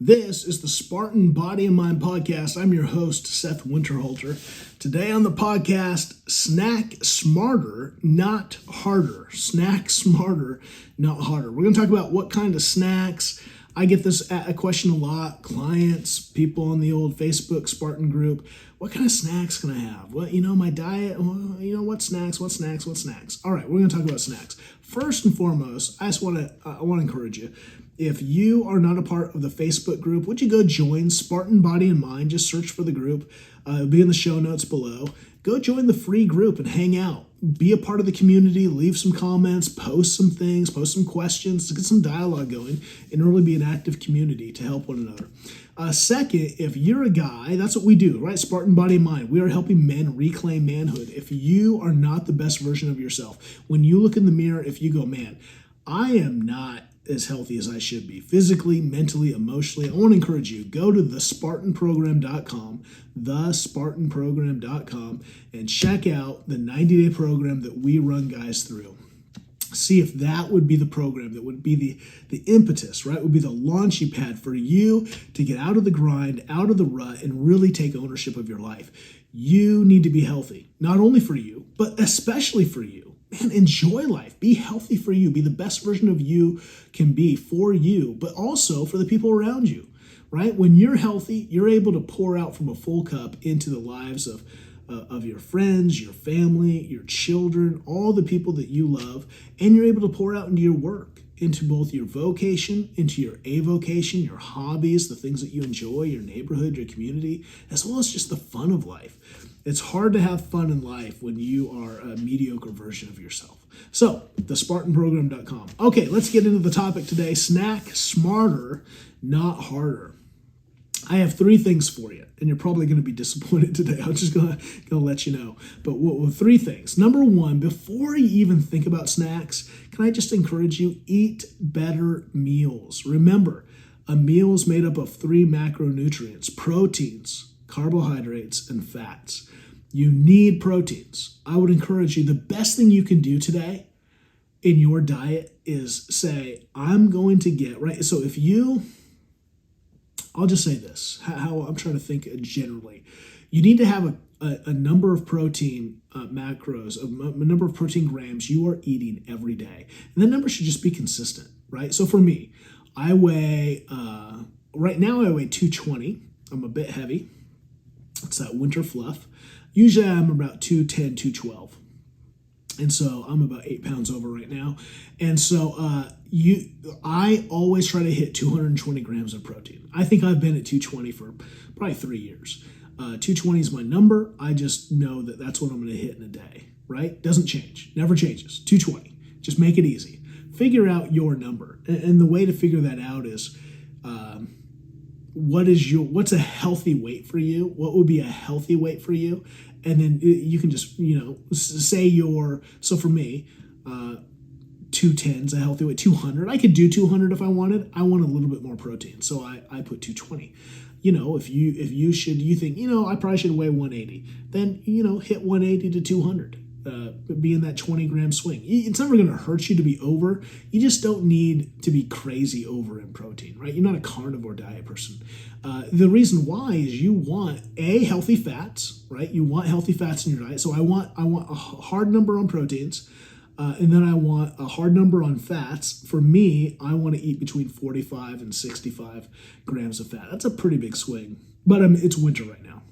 This is the Spartan Body and Mind Podcast. I'm your host, Seth Winterhalter. Today on the podcast, snack smarter, not harder. Snack smarter, not harder. We're going to talk about what kind of snacks. I get this a question a lot. Clients, people on the old Facebook Spartan group. What kind of snacks can I have? Well, my diet. What snacks? All right, we're going to talk about snacks. First and foremost, I want to encourage you. If you are not a part of the Facebook group, would you go join Spartan Body and Mind? Just search for the group. It'll be in the show notes below. Go join the free group and hang out. Be a part of the community. Leave some comments. Post some things. Post some questions. Get some dialogue going and really be an active community to help one another. Second, if you're a guy, that's what we do, right? Spartan Body and Mind. We are helping men reclaim manhood. If you are not the best version of yourself, when you look in the mirror, if you go, man, I am not as healthy as I should be, physically, mentally, emotionally, I want to encourage you, go to thespartanprogram.com, and check out the 90-day program that we run guys through. See if that would be the program that would be the impetus, right? Would be the launchy pad for you to get out of the grind, out of the rut, and really take ownership of your life. You need to be healthy, not only for you, but especially for you. Man, enjoy life. Be healthy for you. Be the best version of you can be for you, but also for the people around you, right? When you're healthy, you're able to pour out from a full cup into the lives of your friends, your family, your children, all the people that you love, and you're able to pour out into your work, into both your vocation, into your avocation, your hobbies, the things that you enjoy, your neighborhood, your community, as well as just the fun of life. It's hard to have fun in life when you are a mediocre version of yourself. So, thespartanprogram.com. Okay, let's get into the topic today. Snack smarter, not harder. I have three things for you, and you're probably going to be disappointed today. I'm just going to let you know. But three things. Number one, before you even think about snacks, can I just encourage you, eat better meals. Remember, a meal is made up of three macronutrients: proteins, carbohydrates, and fats. You need proteins. I would encourage you, the best thing you can do today in your diet is say, I'm going to get, right? So I'll just say this, how I'm trying to think generally. You need to have a number of protein macros, a number of protein grams you are eating every day. And that number should just be consistent, right? So for me, I weigh, right now I weigh 220. I'm a bit heavy. It's that winter fluff. Usually I'm about 210, 212. And so I'm about 8 pounds over right now. And so I always try to hit 220 grams of protein. I think I've been at 220 for probably 3 years. 220 is my number. I just know that that's what I'm going to hit in a day, right? Doesn't change. Never changes. 220. Just make it easy. Figure out your number. And the way to figure that out is what's a healthy weight for you? What would be a healthy weight for you? And then you can just, say so for me, 210 is a healthy weight. 200, I could do 200 if I wanted. I want a little bit more protein, so I put 220. If you think, I probably should weigh 180, then, hit 180 to 200. Be in that 20 gram swing. It's never going to hurt you to be over. You just don't need to be crazy over in protein, right? You're not a carnivore diet person. The reason why is you want healthy fats, right? You want healthy fats in your diet. So I want a hard number on proteins, and then I want a hard number on fats. For me, I want to eat between 45 and 65 grams of fat. That's a pretty big swing, but it's winter right now.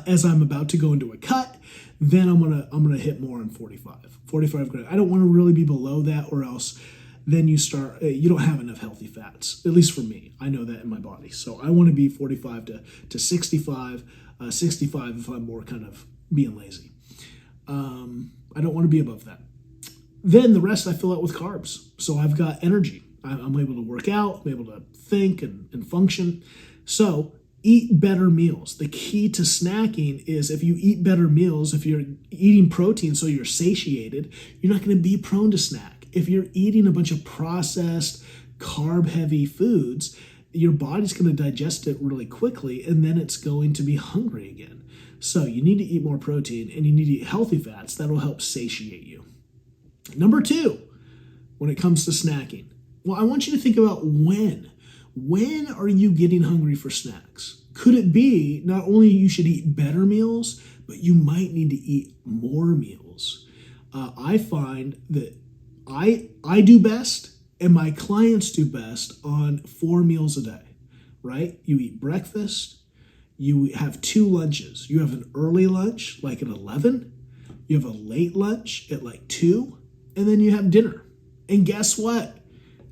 As I'm about to go into a cut, then I'm gonna hit more on 45 grams. I don't want to really be below that, or else then you don't have enough healthy fats. At least for me, I know that in my body. So I want to be 45 to 65, 65 if I'm more kind of being lazy. I don't want to be above that. Then the rest I fill out with carbs. So I've got energy. I'm able to work out. I'm able to think and function. So eat better meals. The key to snacking is if you eat better meals, if you're eating protein so you're satiated, you're not going to be prone to snack. If you're eating a bunch of processed, carb-heavy foods, your body's going to digest it really quickly, and then it's going to be hungry again. So you need to eat more protein, and you need to eat healthy fats. That'll help satiate you. Number two, when it comes to snacking, well, I want you to think about when. when are you getting hungry for snacks? Could it be not only you should eat better meals, but you might need to eat more meals? I find that I do best and my clients do best on 4 meals a day, right? You eat breakfast, you have 2 lunches. You have an early lunch, like at 11, you have a late lunch at like 2, and then you have dinner. And guess what?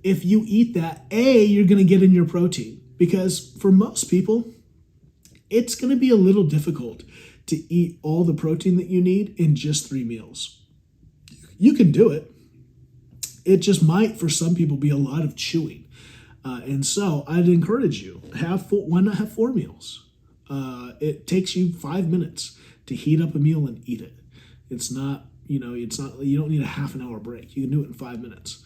If you eat that, you're going to get in your protein, because for most people, it's going to be a little difficult to eat all the protein that you need in just 3 meals. You can do it. It just might, for some people, be a lot of chewing. And so I'd encourage you, why not have 4 meals? It takes you 5 minutes to heat up a meal and eat it. It's not, you don't need a half an hour break. You can do it in 5 minutes.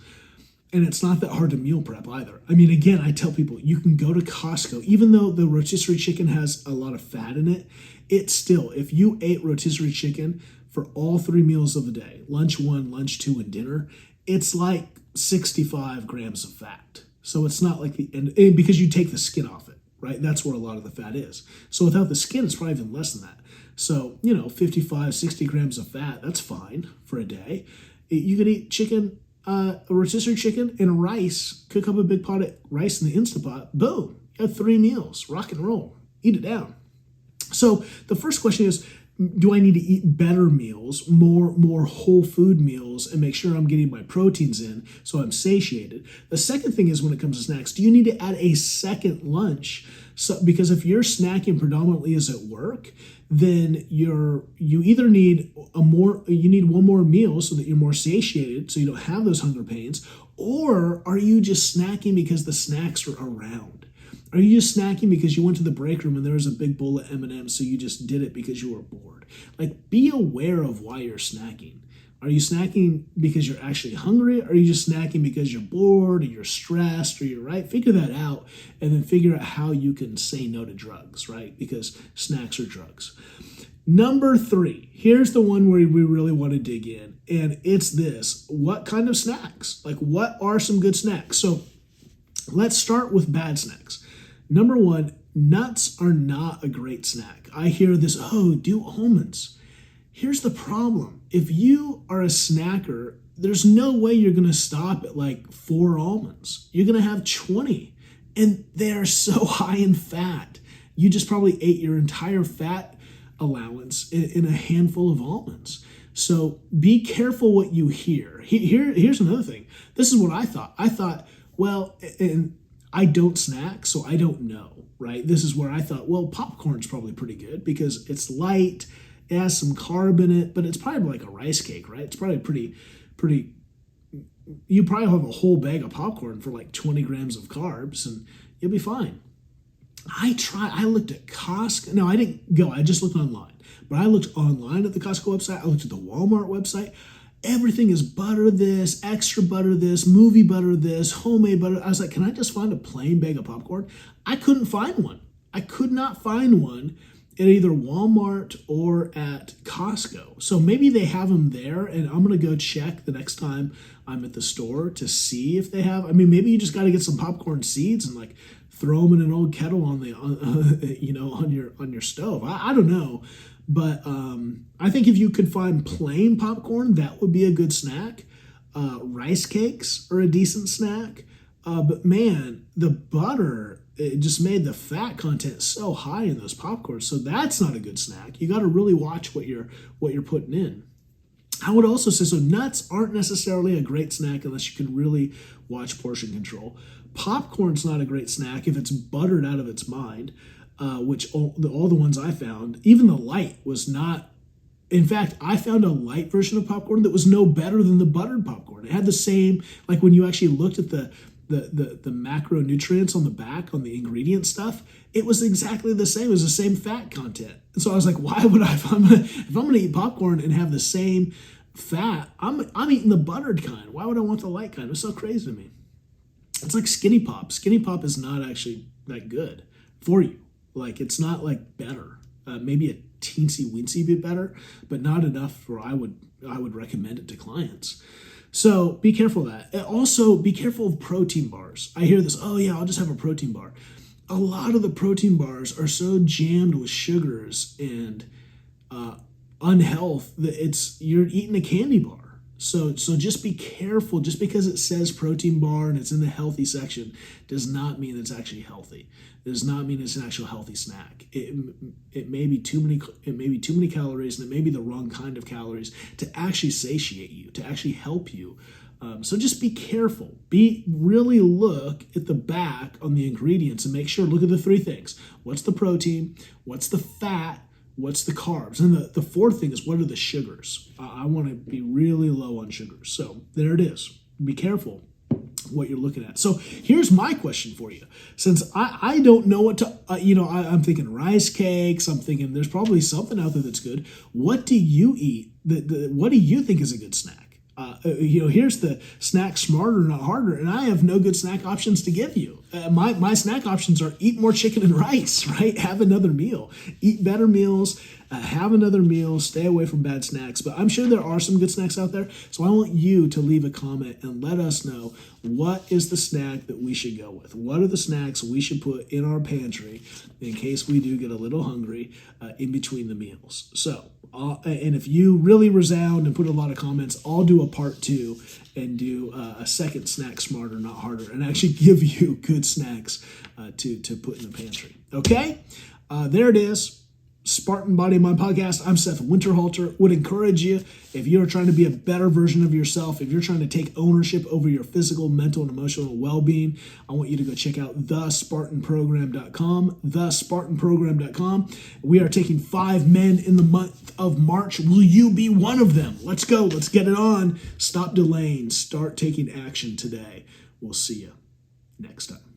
And it's not that hard to meal prep either. I mean, again, I tell people you can go to Costco, even though the rotisserie chicken has a lot of fat in it, it's still, if you ate rotisserie chicken for all 3 meals of the day, lunch 1, lunch 2, and dinner, it's like 65 grams of fat. So it's not like and because you take the skin off it, right? That's where a lot of the fat is. So without the skin, it's probably even less than that. So, 55, 60 grams of fat, that's fine for a day. You could eat chicken, a rotisserie chicken and rice, cook up a big pot of rice in the Instapot, boom, you have 3 meals, rock and roll, eat it down. So the first question is, do I need to eat better meals, more whole food meals, and make sure I'm getting my proteins in so I'm satiated? The second thing is, when it comes to snacks, do you need to add a second lunch? So, because if you're snacking predominantly is at work, then you either need one more meal so that you're more satiated, so you don't have those hunger pains, or are you just snacking because the snacks are around? Are you just snacking because you went to the break room and there was a big bowl of M&Ms, so you just did it because you were bored? Like, be aware of why you're snacking. Are you snacking because you're actually hungry? Or are you just snacking because you're bored or you're stressed or you're right? Figure that out, and then figure out how you can say no to drugs, right? Because snacks are drugs. Number 3, here's the one where we really want to dig in, and it's this. What kind of snacks? Like, what are some good snacks? So let's start with bad snacks. Number 1, nuts are not a great snack. I hear this, do almonds. Here's the problem. If you are a snacker, there's no way you're going to stop at like 4 almonds. You're going to have 20, and they are so high in fat. You just probably ate your entire fat allowance in a handful of almonds. So be careful what you hear. Here's another thing. This is what I thought. I thought, well, and I don't snack, so I don't know, right? This is where I thought, well, popcorn's probably pretty good because it's light, it has some carb in it, but it's probably like a rice cake, right? It's probably pretty, you probably have a whole bag of popcorn for like 20 grams of carbs and you'll be fine. I looked at Costco. No, I didn't go. I just looked online. But I looked online at the Costco website. I looked at the Walmart website. Everything is butter this, extra butter this, movie butter this, homemade butter. I was like, can I just find a plain bag of popcorn? I couldn't find one. I could not find one at either Walmart or at Costco. So maybe they have them there, and I'm going to go check the next time I'm at the store to see if they have. I mean, maybe you just got to get some popcorn seeds and like throw them in an old kettle on your stove. I don't know. But I think if you could find plain popcorn, that would be a good snack. Rice cakes are a decent snack. But man, the butter, it just made the fat content so high in those popcorns. So that's not a good snack. You got to really watch what you're putting in. I would also say, so nuts aren't necessarily a great snack unless you can really watch portion control. Popcorn's not a great snack if it's buttered out of its mind. Which all the ones I found, even the light was not. In fact, I found a light version of popcorn that was no better than the buttered popcorn. It had the same, like when you actually looked at the macronutrients on the back on the ingredient stuff, it was exactly the same. It was the same fat content. And so I was like, why would I? If I'm gonna eat popcorn and have the same fat, I'm eating the buttered kind. Why would I want the light kind? It was so crazy to me. It's like Skinny Pop. Skinny Pop is not actually that good for you. Like, it's not like better. Maybe a teensy weensy bit better, but not enough where I would recommend it to clients. So be careful of that. And also, be careful of protein bars. I hear this, oh yeah, I'll just have a protein bar. A lot of the protein bars are so jammed with sugars and unhealth that you're eating a candy bar. So just be careful. Just because it says protein bar and it's in the healthy section does not mean it's actually healthy. It does not mean it's an actual healthy snack. It may be too many calories, and it may be the wrong kind of calories to actually satiate you, to actually help you. So just be careful. Really look at the back on the ingredients and make sure, look at the three things. What's the protein? What's the fat? What's the carbs? And the fourth thing is, what are the sugars? I want to be really low on sugars. So there it is. Be careful what you're looking at. So here's my question for you. Since I don't know what to, I'm thinking rice cakes. I'm thinking there's probably something out there that's good. What do you eat? What do you think is a good snack? Here's the snack smarter, not harder, and I have no good snack options to give you. My snack options are eat more chicken and rice, right? Have another meal, eat better meals, have another meal, stay away from bad snacks. But I'm sure there are some good snacks out there. So I want you to leave a comment and let us know, what is the snack that we should go with? What are the snacks we should put in our pantry in case we do get a little hungry in between the meals? So, and if you really resound and put a lot of comments, I'll do a part 2 and do a second snack smarter, not harder, and actually give you good snacks to put in the pantry. Okay? There it is. Spartan Body and Mind Podcast. I'm Seth Winterhalter. Would encourage you, if you're trying to be a better version of yourself, if you're trying to take ownership over your physical, mental, and emotional well-being, I want you to go check out thespartanprogram.com, thespartanprogram.com. We are taking 5 men in the month of March. Will you be one of them? Let's go. Let's get it on. Stop delaying. Start taking action today. We'll see you next time.